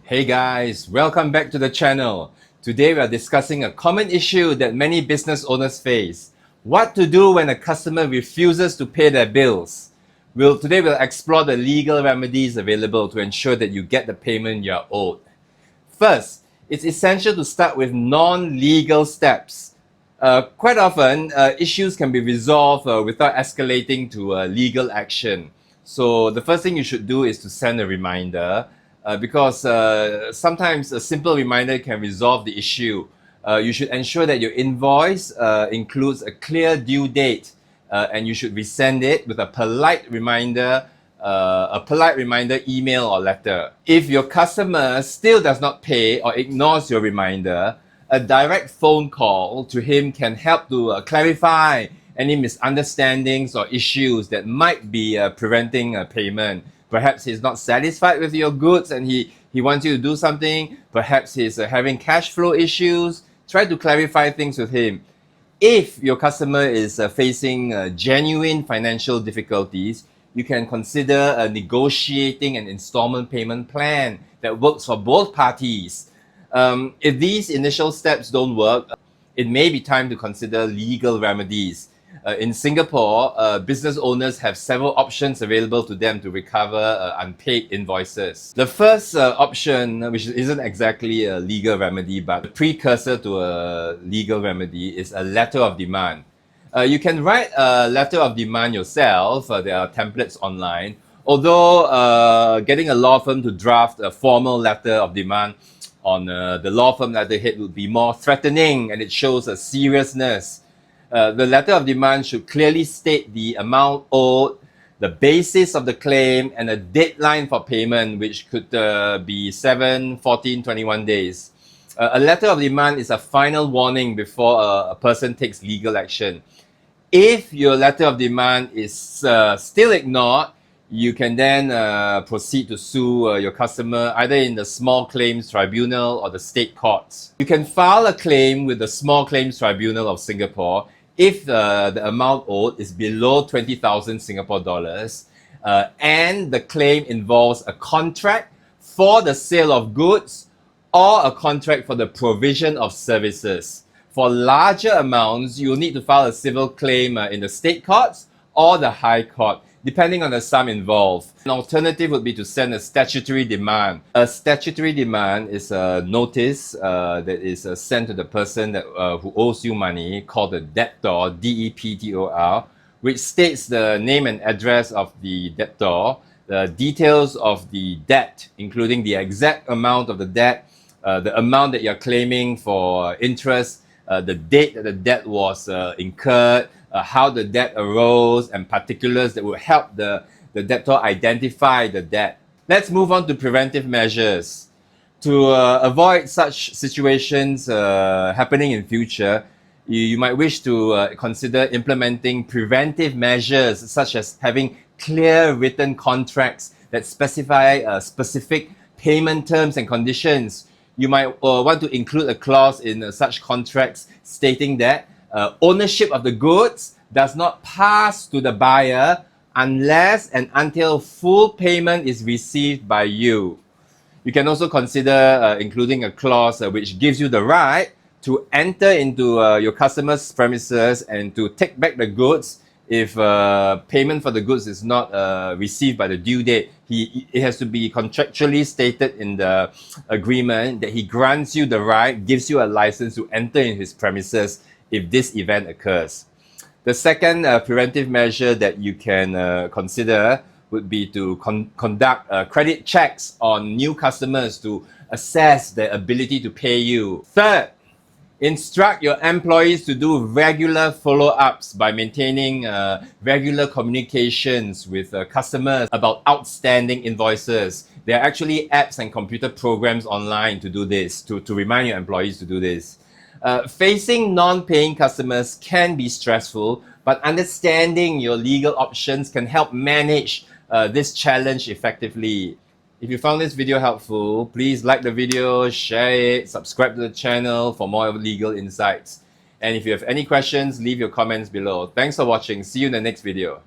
Hey guys, welcome back to the channel. Today we are discussing a common issue that many business owners face. What to do when a customer refuses to pay their bills. Today we'll explore the legal remedies available to ensure that you get the payment you are owed. First, it's essential to start with non-legal steps. Quite often, issues can be resolved without escalating to legal action. So the first thing you should do is to send a reminder. Because sometimes a simple reminder can resolve the issue. You should ensure that your invoice includes a clear due date, and you should resend it with a polite reminder email or letter. If your customer still does not pay or ignores your reminder, a direct phone call to him can help to clarify any misunderstandings or issues that might be preventing a payment. Perhaps he's not satisfied with your goods and he wants you to do something. Perhaps he's having cash flow issues. Try to clarify things with him. If your customer is facing genuine financial difficulties, you can consider negotiating an installment payment plan that works for both parties. If these initial steps don't work, it may be time to consider legal remedies. In Singapore, business owners have several options available to them to recover unpaid invoices. The first option, which isn't exactly a legal remedy, but a precursor to a legal remedy, is a letter of demand. You can write a letter of demand yourself. There are templates online. Although getting a law firm to draft a formal letter of demand on the law firm letterhead would be more threatening, and it shows a seriousness. The letter of demand should clearly state the amount owed, the basis of the claim, and a deadline for payment, which could be 7, 14, 21 days. A letter of demand is a final warning before a person takes legal action. If your letter of demand is still ignored, you can then proceed to sue your customer either in the Small Claims Tribunal or the State Courts. You can file a claim with the Small Claims Tribunal of Singapore if the amount owed is below 20,000 Singapore dollars and the claim involves a contract for the sale of goods or a contract for the provision of services. For larger amounts, you'll need to file a civil claim in the State Courts or the High Court, depending on the sum involved. An alternative would be to send a statutory demand. A statutory demand is a notice that is sent to the person that, who owes you money, called the debtor, D-E-P-T-O-R, which states the name and address of the debtor, the details of the debt, including the exact amount of the debt, the amount that you're claiming for interest, the date that the debt was incurred, how the debt arose, and particulars that will help the debtor identify the debt. Let's move on to preventive measures. To avoid such situations happening in future, you might wish to consider implementing preventive measures such as having clear written contracts that specify specific payment terms and conditions. You might want to include a clause in such contracts stating that ownership of the goods does not pass to the buyer unless and until full payment is received by you. You can also consider including a clause which gives you the right to enter into your customer's premises and to take back the goods if payment for the goods is not received by the due date. It has to be contractually stated in the agreement that he grants you the right, gives you a license to enter in his premises if this event occurs. The second preventive measure that you can consider would be to conduct credit checks on new customers to assess their ability to pay you. Third, instruct your employees to do regular follow-ups by maintaining regular communications with customers about outstanding invoices. There are actually apps and computer programs online to do this, to remind your employees to do this. Facing non-paying customers can be stressful, but understanding your legal options can help manage this challenge effectively. If you found this video helpful, please like the video, share it, subscribe to the channel for more legal insights. And if you have any questions, leave your comments below. Thanks for watching. See you in the next video.